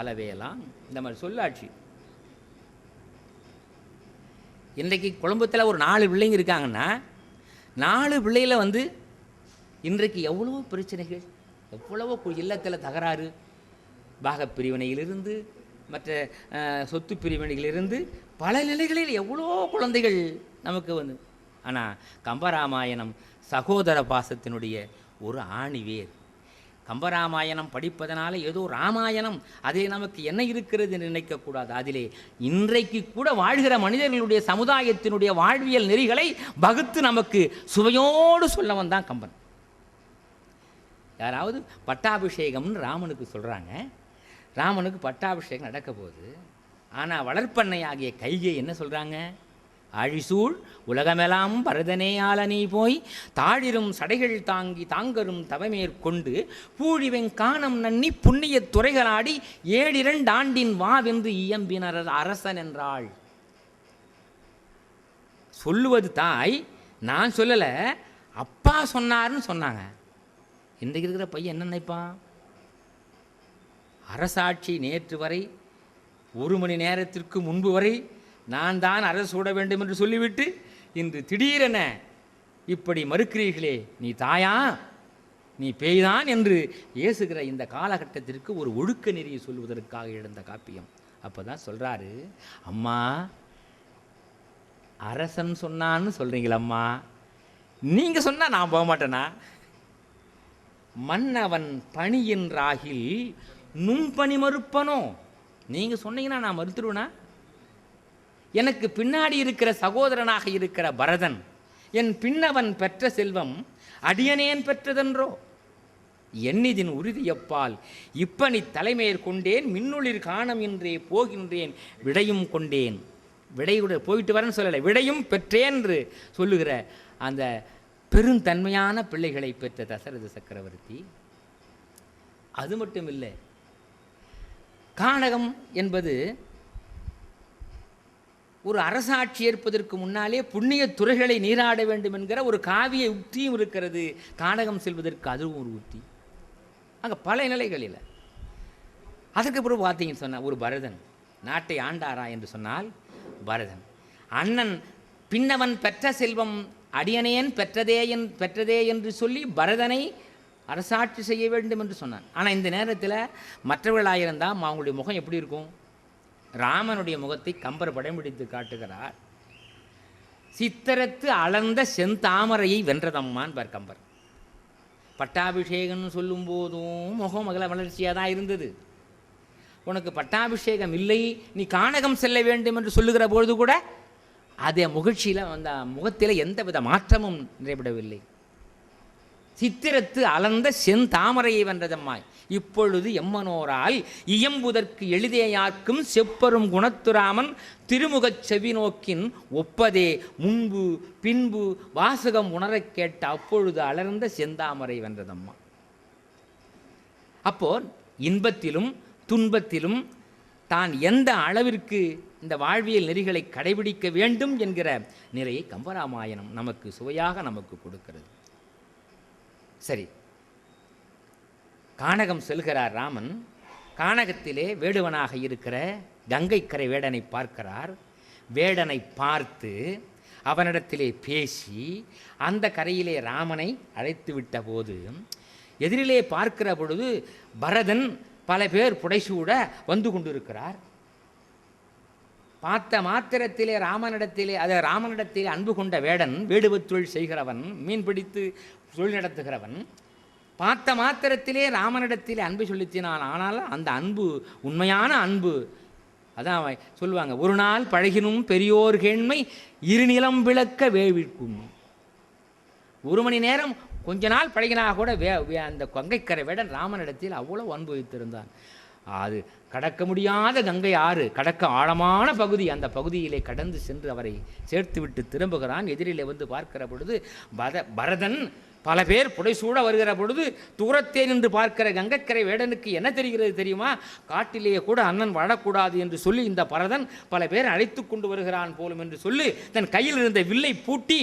அளவேலாம் இந்த மாதிரி சொல்லாட்சி. இன்றைக்கு குடும்பத்தில் ஒரு 4 பிள்ளைங்க இருக்காங்கன்னா 4 பிள்ளையில் இன்றைக்கு எவ்வளவோ பிரச்சனைகள், எவ்வளவோ இல்லத்தில் தகராறு, பாகப்பிரிவினையிலிருந்து மற்ற சொத்து பிரிவினைகளிலிருந்து பல நிலைகளில் எவ்வளோ குழந்தைகள் நமக்கு ஆனால் கம்பராமாயணம் சகோதர பாசத்தினுடைய ஒரு ஆணிவேர். கம்பராமாயணம் படிப்பதனால ஏதோ ராமாயணம் அதே நமக்கு என்ன இருக்கிறது என்று நினைக்கக்கூடாது. அதிலே இன்றைக்கு கூட வாழ்கிற மனிதர்களுடைய சமுதாயத்தினுடைய வாழ்வியல் நெறிகளை வகுத்து நமக்கு சுவையோடு சொல்ல வந்தான் கம்பன். யாராவது பட்டாபிஷேகம்னு ராமனுக்கு சொல்கிறாங்க. ராமனுக்கு பட்டாபிஷேகம் நடக்க போகுது. ஆனால் வளர்ப்பண்ணை ஆகிய கைகை என்ன சொல்கிறாங்க? ஆழிசூழ் உலகமெல்லாம் பரதனே ஆளனி போய் தாழிரும் சடைகள் தாங்கி தாங்கரும் தவமேற்கொண்டு பூழிவெங்கானம் நன்னி புண்ணிய துறைகளாடி 7 ஆண்டின் வாவென்று இயம்பினர் அரசன் என்றாள். சொல்லுவது தாய், நான் சொல்லலை, அப்பா சொன்னார்னு சொன்னாங்க. இன்றைக்கு இருக்கிற பையன் என்ன நினைப்பான்? அரசாட்சி நேற்று வரை 1 மணி நேரத்திற்கு முன்பு வரை நான் தான் அரசு விட வேண்டும் என்று சொல்லிவிட்டு இன்று திடீரென இப்படி மறுக்கிறீர்களே, நீ தாயா, நீ பேய்தான் என்று ஏசுகிற இந்த காலகட்டத்திற்கு ஒரு ஒழுக்க நெறியை சொல்வதற்காக எழுந்த காப்பியம். அப்போ தான் சொல்கிறாரு, அம்மா அரசன் சொன்னான்னு சொல்கிறீங்களம்மா, நீங்கள் சொன்னால் நான் போக மாட்டேனா? மன்னவன் பணியின்றாகில் நும்பணி மறுப்பனோ? நீங்கள் சொன்னீங்கன்னா நான் மறுத்துருவேனா? எனக்கு பின்னாடி இருக்கிற சகோதரனாக இருக்கிற பரதன் என் பின்னவன் பெற்ற செல்வம் அடியனேன் பெற்றதென்றோ? எண்ணிதின் உறுதியப்பால் இப்பனி தலைமையர் கொண்டேன், மின்னுளிர் காணம் என்றே போகின்றேன், விடையும் கொண்டேன். விடையுட போயிட்டு வரேன்னு சொல்லலை, விடையும் பெற்றேன் என்று சொல்லுகிற அந்த பெருந்தன்மையான பிள்ளைகளை பெற்ற தசரத சக்கரவர்த்தி. அது மட்டும் இல்லை, கானகம் என்பது ஒரு அரசாட்சி ஏற்பதற்கு முன்னாலே புண்ணிய துறைகளை நீராட வேண்டும் என்கிற ஒரு காவிய உத்தியும் இருக்கிறது. கானகம் செல்வதற்கு அதுவும் ஒரு உத்தி. அங்கே பல நிலைகளில். அதுக்கு பிறகு பார்த்தீங்கன்னு சொன்னால் ஒரு பரதன் நாட்டை ஆண்டாரா என்று சொன்னால் பரதன் அண்ணன் பின்னவன் பெற்ற செல்வம் அடியனேன் பெற்றதே என்று சொல்லி பரதனை அரசாட்சி செய்ய வேண்டும் என்று சொன்னான். ஆனால் இந்த நேரத்தில் மற்றவர்களாயிருந்தால் அவங்களுடைய முகம் எப்படி இருக்கும்? ராமனுடைய முகத்தை கம்பர் படம் பிடித்து காட்டுகிறார். சித்திரத்து அளந்த செந்தாமரையை வென்றதம்மான் பார் கம்பர். பட்டாபிஷேகம்னு சொல்லும் போதும் முகம் மகள வளர்ச்சியாக தான் இருந்தது. உனக்கு பட்டாபிஷேகம் இல்லை, நீ கானகம் செல்ல வேண்டும் என்று சொல்லுகிற பொழுது கூட அதே முகழ்ச்சியில் அந்த முகத்தில் எந்தவித மாற்றமும் நிறைவிடவில்லை. சித்திரத்து அளந்த செந்தாமரையை வென்றதம்மாய் இப்பொழுது எம்மனோரால் இயம்புதற்கு எளிதேயார்க்கும் செப்பரும் குணத்துராமன் திருமுகச் செவி நோக்கின் ஒப்பதே முன்பு பின்பு வாசகம் உணரக் கேட்ட அப்பொழுது அலர்ந்த செந்தாமரை வென்றதம்மா. அப்போ இன்பத்திலும் துன்பத்திலும் தான் எந்த அளவிற்கு இந்த வாழ்வியல் நெறிகளை கடைபிடிக்க வேண்டும் என்கிற நிறையை கம்பராமாயணம் நமக்கு சுவையாக நமக்கு கொடுக்கிறது. சரி, கானகம் செல்கிறார் ராமன். கானகத்திலே வேடுவனாக இருக்கிற கங்கைக்கரை வேடனை பார்க்கிறார். வேடனை பார்த்து அவனிடத்திலே பேசி அந்த கரையிலே ராமனை அழைத்து விட்ட போது எதிரிலே பார்க்கிற பொழுது பரதன் பல பேர் புடைசூட வந்து கொண்டிருக்கிறார். பார்த்த மாத்திரத்திலே ராமனிடத்திலே அன்பு கொண்ட வேடன், வேடுவத் தொழில் செய்கிறவன், மீன் பிடித்து தொழில் நடத்துகிறவன், பார்த்த மாத்திரத்திலே ராமனிடத்திலே அன்பு செலுத்தினான். ஆனாலும் அந்த அன்பு உண்மையான அன்பு. அதான் சொல்லுவாங்க, ஒரு நாள் பழகினும் பெரியோர் கேண்மை இருநிலம் விளக்க வேவிற்கும். 1 மணி நேரம் கொஞ்ச நாள் பழகினா கூட அந்த கங்கைக்கரை வேடன் ராமனிடத்தில் அவ்வளோ அன்பு வைத்திருந்தான். அது கடக்க முடியாத கங்கை ஆறு, கடக்க ஆழமான பகுதி, அந்த பகுதியிலே கடந்து சென்று அவரை சேர்த்து விட்டு திரும்புகிறான். எதிரிலே வந்து பார்க்கிற பொழுது பரதன் பல பேர் புடைசூட வருகிற பொழுது தூரத்தே நின்று பார்க்கிற கங்கைக்கரை வேடனுக்கு என்ன தெரிகிறது தெரியுமா? காட்டிலேயே கூட அண்ணன் வாழக்கூடாது என்று சொல்லி இந்த பரதன் பல பேர் அழைத்து கொண்டு வருகிறான் போலும் என்று சொல்லி தன் கையில் இருந்த வில்லை பூட்டி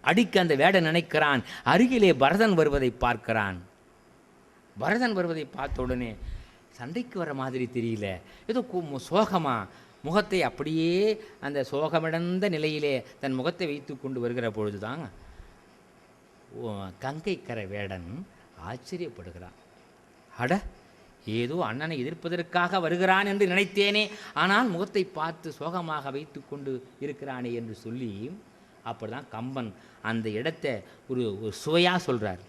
அடிக்க அந்த வேடன் நினைக்கிறான். அருகிலே பரதன் வருவதை பார்க்கிறான். பரதன் வருவதை பார்த்த உடனே சண்டைக்கு வர மாதிரி தெரியல, ஏதோ சோகமா முகத்தை அப்படியே அந்த சோகமிழந்த நிலையிலே தன் முகத்தை வைத்து கொண்டு வருகிற பொழுதுதான் கங்கைக்கரை வேடன் ஆச்சரியப்படுகிறான். அட, ஏதோ அண்ணனை எதிர்ப்பதற்காக வருகிறான் என்று நினைத்தேனே, ஆனால் முகத்தை பார்த்து சோகமாக வைத்து கொண்டு இருக்கிறானே என்று சொல்லி அப்படிதான் கம்பன் அந்த இடத்தை ஒரு சுவையாக சொல்கிறார்.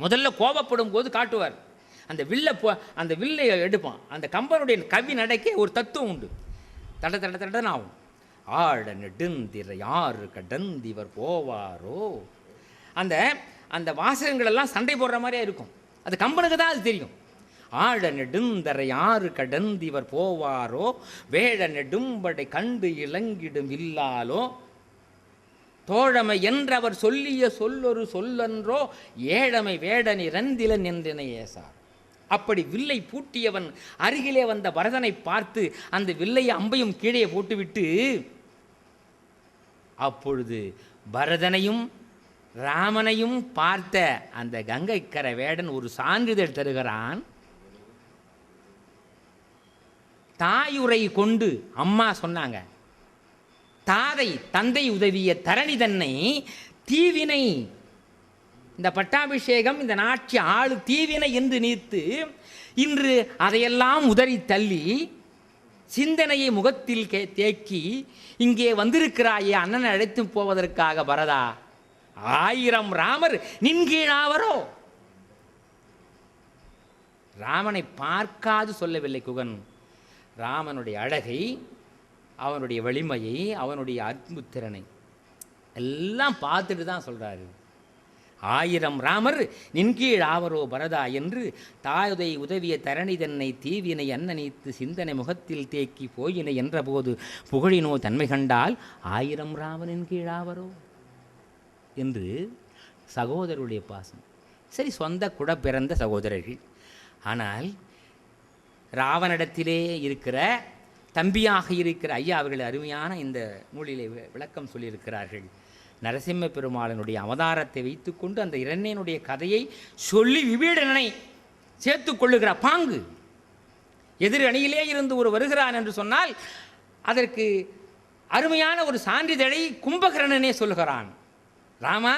முதல்ல கோபப்படும் போது காட்டுவார், அந்த வில்லை எடுப்பான். அந்த கம்பனுடைய கவி நடைக்கே ஒரு தத்துவம் உண்டு. தட தட தடன்னு ஆகும். ஆட நெடுந்திர யாரு கடந்திவர் போவாரோ, அந்த அந்த வாசகங்களெல்லாம் சண்டை போடுற மாதிரியே இருக்கும். அது கம்பனுக்கு தான் அது தெரியும். ஆழ நெடுந்தரை யாரு கடந்திவர் போவாரோ, வேழ நெடும்படை கண்டு இளங்கிடும் இல்லாலோ, தோழமை என்றவர் சொல்லிய சொல்லொரு சொல்லன்றோ, ஏழமை வேடனி ரந்திலன் என்றனை ஏசார். அப்படி வில்லை பூட்டியவன் அருகிலே வந்த பரதனை பார்த்து அந்த வில்லை அம்பையும் கீழே போட்டுவிட்டு அப்பொழுது பரதனையும் ராமனையும் பார்த்த அந்த கங்கைக்கரை வேடன் ஒரு சான்றிதழ் தருகிறான். தாயுரை கொண்டு அம்மா சொன்னாங்க, தந்தை உதவிய தரணி தன்னை தீவினை, இந்த பட்டாபிஷேகம் இந்த நாட்சி ஆளு தீவினை என்று நீர்த்து இன்று அதையெல்லாம் உதறி தள்ளி சிந்தனையை முகத்தில் தேக்கி இங்கே வந்திருக்கிறாயே அண்ணனை அழைத்து போவதற்காக பரதா, 1000 ராமர் நின்கீழாவரோ. ராமனை பார்க்காது சொல்லவில்லை குகன். ராமனுடைய அழகை, அவனுடைய வலிமையை, அவனுடைய அற்புத்திறனை எல்லாம் பார்த்துட்டு தான் சொல்கிறாரு. 1000 ராமர் நின்கீழ் ஆவரோ பரதா என்று தாயுதை உதவிய தரணி தன்னை தீவினை அன்னனித்து சிந்தனை முகத்தில் தேக்கி போயினை என்றபோது புகழினோ தன்மை கண்டால் 1000 ராமரின் கீழாவரோ என்று சகோதரருடைய பாசம். சரி, சொந்த கூட பிறந்த சகோதரர்கள். ஆனால் ராவனிடத்திலே இருக்கிற தம்பியாக இருக்கிற ஐயா அவர்கள் அருமையான இந்த நூலிலே விளக்கம் சொல்லியிருக்கிறார்கள். நரசிம்ம பெருமாளனுடைய அவதாரத்தை வைத்துக்கொண்டு அந்த இரண்யனுடைய கதையை சொல்லி விபீடனை சேர்த்து கொள்ளுகிற பாங்கு. எதிர் அணியிலே இருந்து ஒரு வருகிறான் என்று சொன்னால் அதற்கு அருமையான ஒரு சான்றிதழை கும்பகர்ணனே சொல்லுகிறான். ராமா,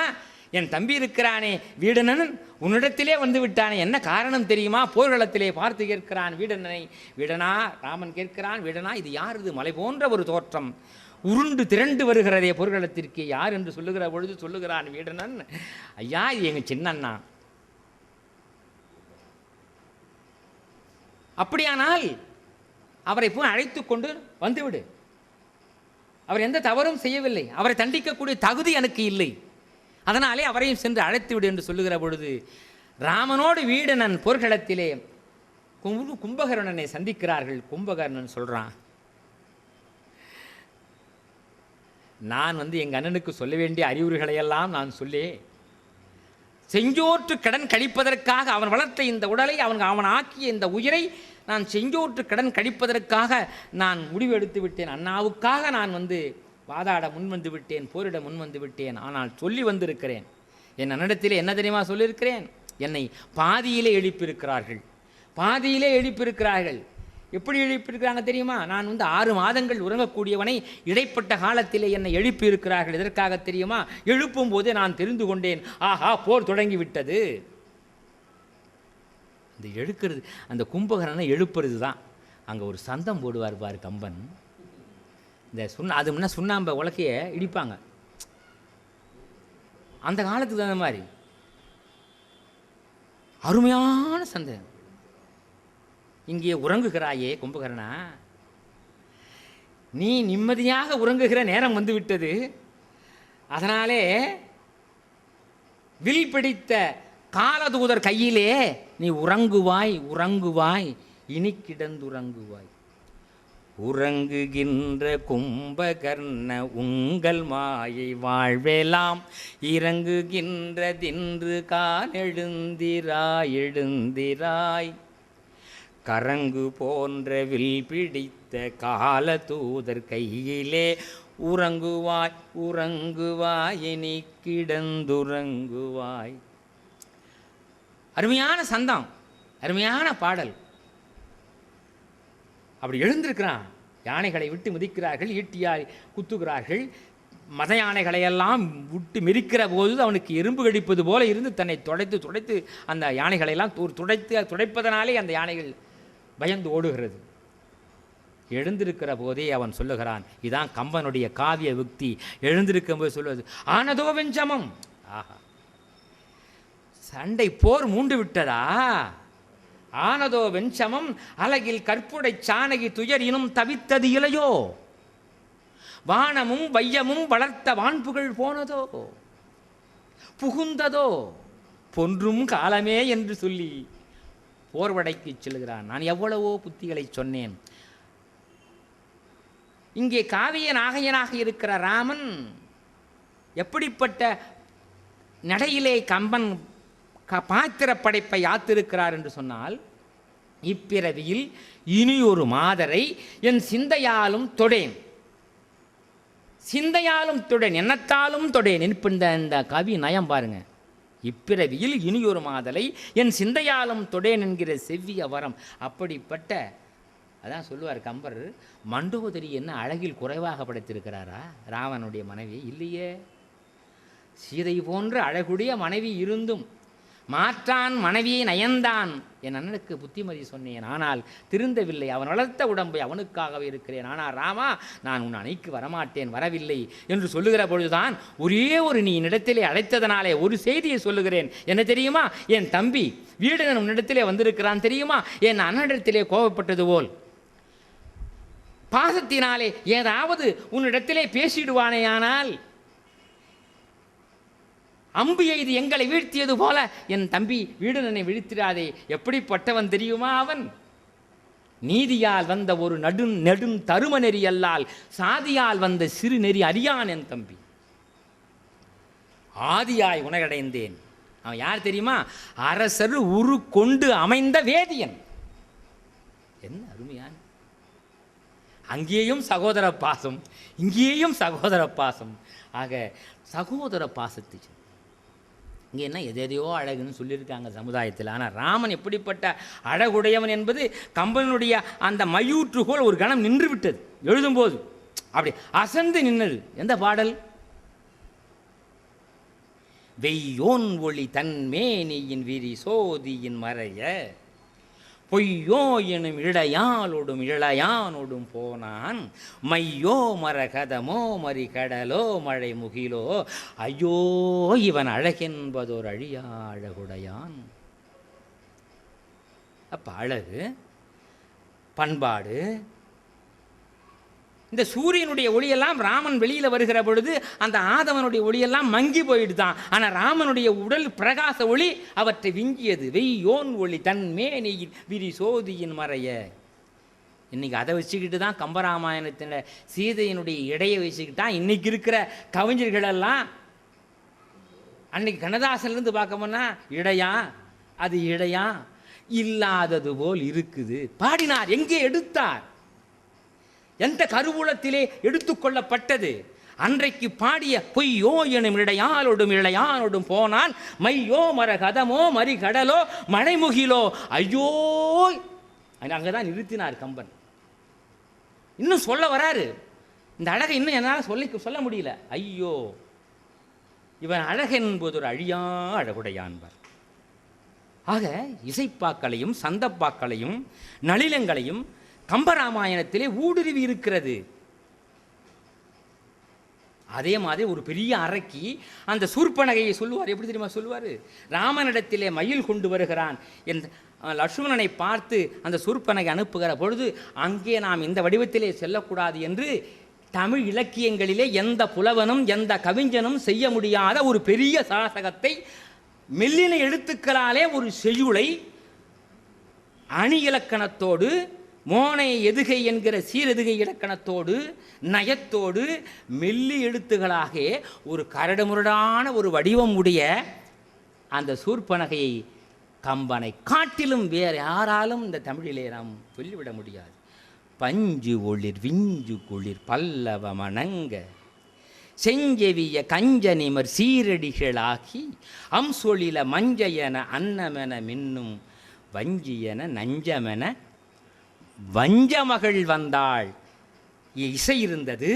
என் தம்பி இருக்கிறானே வீடனன் உன்னிடத்திலே வந்து விட்டானே, என்ன காரணம் தெரியுமா? போர்க்களத்திலே பார்த்து கேட்கிறான் வீடனனை. வீடனா, ராமன் கேட்கிறான், வீடனா இது யார்? இது மலை போன்ற ஒரு தோற்றம் உருண்டு திரண்டு வருகிறதே போர்க்களத்திற்கு, யார் என்று சொல்லுகிற பொழுது சொல்லுகிறான் வீடனன், ஐயா இது எங்கள் சின்னண்ணா. அப்படியானால் அவரை போய் அழைத்து கொண்டு வந்துவிடு, அவர் எந்த தவறும் செய்யவில்லை, அவரை தண்டிக்கக்கூடிய தகுதி எனக்கு இல்லை, அதனாலே அவரையும் சென்று அழைத்து விடு என்று சொல்லுகிற பொழுது ராமனோடு வீடனன் போர்க்களத்திலே கும்பகர்ணனை சந்திக்கிறார்கள். கும்பகர்ணன் சொல்கிறான், நான் எங்கள் அண்ணனுக்கு சொல்ல வேண்டிய அறிவுரைகளையெல்லாம் நான் சொல்லி செஞ்சோற்று கடன் கழிப்பதற்காக அவன் வளர்த்த இந்த உடலை அவன் ஆக்கிய இந்த உயிரை நான் செஞ்சோற்று கடன் கழிப்பதற்காக நான் முடிவு எடுத்து விட்டேன். அண்ணாவுக்காக நான் வாதாட முன்வந்து விட்டேன், போரிட முன்வந்து விட்டேன். ஆனால் சொல்லி வந்திருக்கிறேன். என் அண்ணனிடத்திலே என்ன தெரியுமா சொல்லியிருக்கிறேன்? என்னை பாதியிலே எழுப்பியிருக்கிறார்கள். பாதியிலே எழுப்பியிருக்கிறார்கள். எப்படி எழுப்பியிருக்கிறாங்க தெரியுமா? நான் 6 மாதங்கள் உறங்கக்கூடியவனை இடைப்பட்ட காலத்திலே என்னை எழுப்பியிருக்கிறார்கள். எதற்காக தெரியுமா? எழுப்பும் போதே நான் தெரிந்து கொண்டேன், ஆஹா போர் தொடங்கி விட்டது. அந்த எழுக்கிறது, அந்த கும்பகர்ணனை எழுப்புறது தான். அங்கே ஒரு சந்தம் போடுவார் பார் கம்பன். இந்த அது முன்ன சுண்ணாம்பை உலக்கைய இடிப்பாங்க, அந்த காலத்துக்கு தகுந்த மாதிரி அருமையான சந்தை. இங்கே உறங்குகிறாயே கும்பகர்ணா, நீ நிம்மதியாக உறங்குகிற நேரம் வந்துவிட்டது. அதனாலே வில் பிடித்த காலதூதர் கையிலே நீ உறங்குவாய், உறங்குவாய், இனி கிடந்துறங்குவாய். உறங்குகின்ற கும்பகர்ண உங்கள் மாயை வாழ்வேலாம், இறங்குகின்ற தின்று காலெழுந்திராய், எழுந்திராய். கரங்கு போன்ற வில் பிடித்த கால தூதர் கையிலே உறங்குவாய், உறங்குவாய், இனி கிடந்துறங்குவாய். அருமையான சந்தம். அருமையான பாடல். அப்படி எழுந்திருக்கிறான். யானைகளை விட்டு மிதிக்கிறார்கள், ஈட்டியால் குத்துகிறார்கள். மத யானைகளையெல்லாம் விட்டு மிதிக்கிற போது அவனுக்கு எறும்பு கடிப்பது போல இருந்து தன்னை துடைத்து துடைத்து அந்த யானைகளையெல்லாம் துடைப்பதனாலே அந்த யானைகள் பயந்து ஓடுகிறது. எழுந்திருக்கிற போதே அவன் சொல்லுகிறான், இதான் கம்பனுடைய காவிய யுக்தி. எழுந்திருக்கும் போது சொல்வது ஆனதோ வெஞ்சமம். ஆஹா, சண்டை போர் மூண்டு விட்டதா? ஆனதோ வெஞ்சமம் அலகில் கற்புடை சானகி துயர் இனும் தவித்தது இலையோ? வானமும் வையமும் வளர்த்த வான்புகழ் போனதோ புகுந்ததோ பொன்றும் காலமே என்று சொல்லி போர்வடைக்கு செல்கிறான். நான் எவ்வளவோ புத்திகளை சொன்னேன். இங்கே காவிய நாகையனாக இருக்கிற ராமன் எப்படிப்பட்ட நடையிலே கம்பன் பாத்திர படைப்பை யாத்திருக்கிறார் என்று சொன்னால், இப்பிறவியில் இனியொரு மாதரை என் சிந்தையாலும் தொடேன், சிந்தையாலும் தொடேன், எண்ணத்தாலும் தொடேன். இந்த கவி நயம் பாருங்க. இப்பிறவியில் இனியொரு மாதரை என் சிந்தையாலும் தொடேன் என்கிற செவ்விய வரம். அப்படிப்பட்ட, அதான் சொல்லுவார் கம்பர், மண்டோதரி என்ன அழகில் குறைவாக படைத்திருக்கிறாரா ராவனுடைய மனைவி? இல்லையே. சீதை போன்ற அழகுடைய மனைவி இருந்தும் மாற்றான் மனைவியை நயந்தான். என் அண்ணனுக்கு புத்திமதி சொன்னேன், ஆனால் திருந்தவில்லை. அவன் வளர்த்த உடம்பை அவனுக்காகவே இருக்கிறேன். ஆனால் ராமா, நான் உன் அணைக்கு வரமாட்டேன், வரவில்லை என்று சொல்லுகிற பொழுதுதான் ஒரே ஒரு நீ என்னிடத்திலே அழைத்ததனாலே ஒரு செய்தியை சொல்லுகிறேன். என்ன தெரியுமா? என் தம்பி வீடுடன் உன்னிடத்திலே வந்திருக்கிறான் தெரியுமா? என் அண்ணனிடத்திலே கோபப்பட்டது போல் பாசத்தினாலே ஏதாவது உன்னிடத்திலே பேசிடுவானேயானால் அம்பு எய்து எங்களை வீழ்த்தியது போல என் தம்பி வீடுனனை வீழ்த்திடாதே. எப்படிப்பட்டவன் தெரியுமா அவன்? நீதியால் வந்த ஒரு நெடும் தரும நெறி அல்லால் சாதியால் வந்த சிறு நெறி அறியான் என் தம்பி. ஆதியாய் உணரடைந்தேன். அவன் யார் தெரியுமா? அரசர் உரு கொண்டு அமைந்த வேதியன். என்ன அருமையான! அங்கேயும் சகோதர பாசம், இங்கேயும் சகோதர பாசம். ஆக சகோதர பாசத்தை இங்கே என்ன எதையோ அழகுன்னு சொல்லியிருக்காங்க சமுதாயத்தில். ஆனால் ராமன் எப்படிப்பட்ட அழகுடையவன் என்பது கம்பனுடைய அந்த மயூற்றுகோல் ஒரு கணம் நின்று விட்டது. எழுதும்போது அப்படி அசந்து நின்னது. எந்த பாடல்? வெய்யோன் ஒளி தன்மேனியின் விரி சோதியின் மறைய பொய்யோ எனும் இழையாலோடும் இளையானோடும் போனான் மையோ மரகதமோ மறி கடலோ மழை முகிலோ ஐயோ இவன் அழகென்பதோர் அழியா அழகுடையான். அப்ப அழகு, பண்பாடு, இந்த சூரியனுடைய ஒளியெல்லாம் ராமன் வெளியில் வருகிற பொழுது அந்த ஆதவனுடைய ஒளியெல்லாம் மங்கி போயிடுதான். ஆனால் ராமனுடைய உடல் பிரகாச ஒளி அவற்றை விஞ்சியது. வெய்யோன் ஒளி தன் மேனியின் விரி சோதியின் மறைய. இன்னைக்கு அதை வச்சுக்கிட்டு தான் கம்பராமாயணத்தின் சீதையினுடைய இடையை வச்சுக்கிட்டா இன்னைக்கு இருக்கிற கவிஞர்களெல்லாம். அன்னைக்கு கண்ணதாசன்லேருந்து பார்க்க போனா இடையா, அது இடையா இல்லாதது போல் இருக்குது பாடினார். எங்கே எடுத்தார்? எந்த கருவூலத்திலே எடுத்துக்கொள்ளப்பட்டது? அன்றைக்கு பாடிய பொய்யோ எனும் இடையாலோடும் இளையானோடும் போனான் மையோ மரகதமோ மறி கடலோ மழைமுகிலோ ஐயோ. அங்கதான் நிறுத்தினார் கம்பன். இன்னும் சொல்ல வராரு. இந்த அழகை இன்னும் என்னால் சொல்ல முடியல. ஐயோ இவன் அழகென்பது ஒரு அழியா அழகுடையான்பார். ஆக இசைப்பாக்களையும் சந்தப்பாக்களையும் நளினங்களையும் கம்பராமாயணத்திலே ஊடுருவி இருக்கிறது. அதே மாதிரி ஒரு பெரிய அரக்கி அந்த சூர்பனகையை சொல்லுவார். எப்படி தெரியுமா சொல்லுவார்? ராமனிடத்திலே மயில் கொண்டு வருகிறான் என் லட்சுமணனை பார்த்து அந்த சூர்பனகை அனுப்புகிற பொழுது அங்கே நாம் இந்த வடிவத்திலே செல்லக்கூடாது என்று தமிழ் இலக்கியங்களிலே எந்த புலவனும் எந்த கவிஞனும் செய்ய முடியாத ஒரு பெரிய சாசகத்தை மெல்லின எழுத்துக்களாலே ஒரு செய்யுளை அணி இலக்கணத்தோடு மோனை எதுகை என்கிற சீரெதுகை இலக்கணத்தோடு நயத்தோடு மெல்லி எழுத்துகளாக ஒரு கரடுமுரடான ஒரு வடிவம் உடைய அந்த சூர்பனகையை கம்பனை காட்டிலும் வேறு யாராலும் இந்த தமிழிலே நாம் சொல்லிவிட முடியாது. பஞ்சு ஒளிர் விஞ்சு குளிர் பல்லவ மணங்க செஞ்செவிய கஞ்சனிமர் சீரடிகளாகி அம்சொழில மஞ்சையன அன்னமென மின்னும் வஞ்சியன நஞ்சமென வஞ்சமகள் வந்தாள். இசை இருந்தது,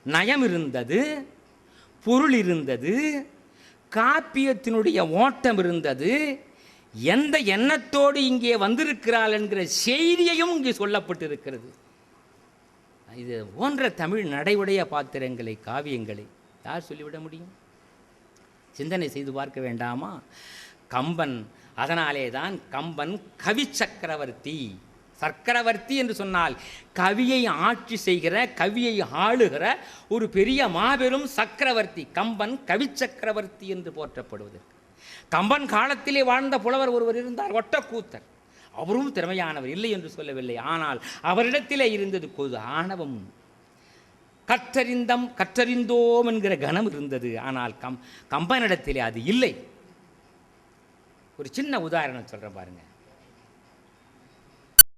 நயம் இருந்தது, பொருள் இருந்தது, காப்பியத்தினுடைய ஓட்டம் இருந்தது. எந்த எண்ணத்தோடு இங்கே வந்திருக்கிறாள் என்கிற செய்தியையும் இங்கே சொல்லப்பட்டிருக்கிறது. இது போன்ற தமிழ் நடைவுடைய பாத்திரங்களை, காவியங்களை யார் சொல்லிவிட முடியும்? சிந்தனை செய்து பார்க்க வேண்டாமா? கம்பன், அதனாலே தான் கம்பன் கவி சக்கரவர்த்தி. சக்கரவர்த்தி என்று சொன்னால் கவியை ஆட்சி செய்கிற, கவியை ஆளுகிற ஒரு பெரிய மாபெரும் சக்கரவர்த்தி. கம்பன் கவி சக்கரவர்த்தி என்று போற்றப்படுவதற்கு. கம்பன் காலத்திலே வாழ்ந்த புலவர் ஒருவர் இருந்தார், ஒட்டக்கூத்தர். அவரும் திறமையானவர், இல்லை என்று சொல்லவில்லை. ஆனால் அவரிடத்திலே இருந்தது கொது ஆணவம். கற்றறிந்தோம் என்கிற கணம் இருந்தது. ஆனால் கம்பனிடத்திலே அது இல்லை. ஒரு சின்ன உதாரணம் சொல்கிறேன் பாருங்க.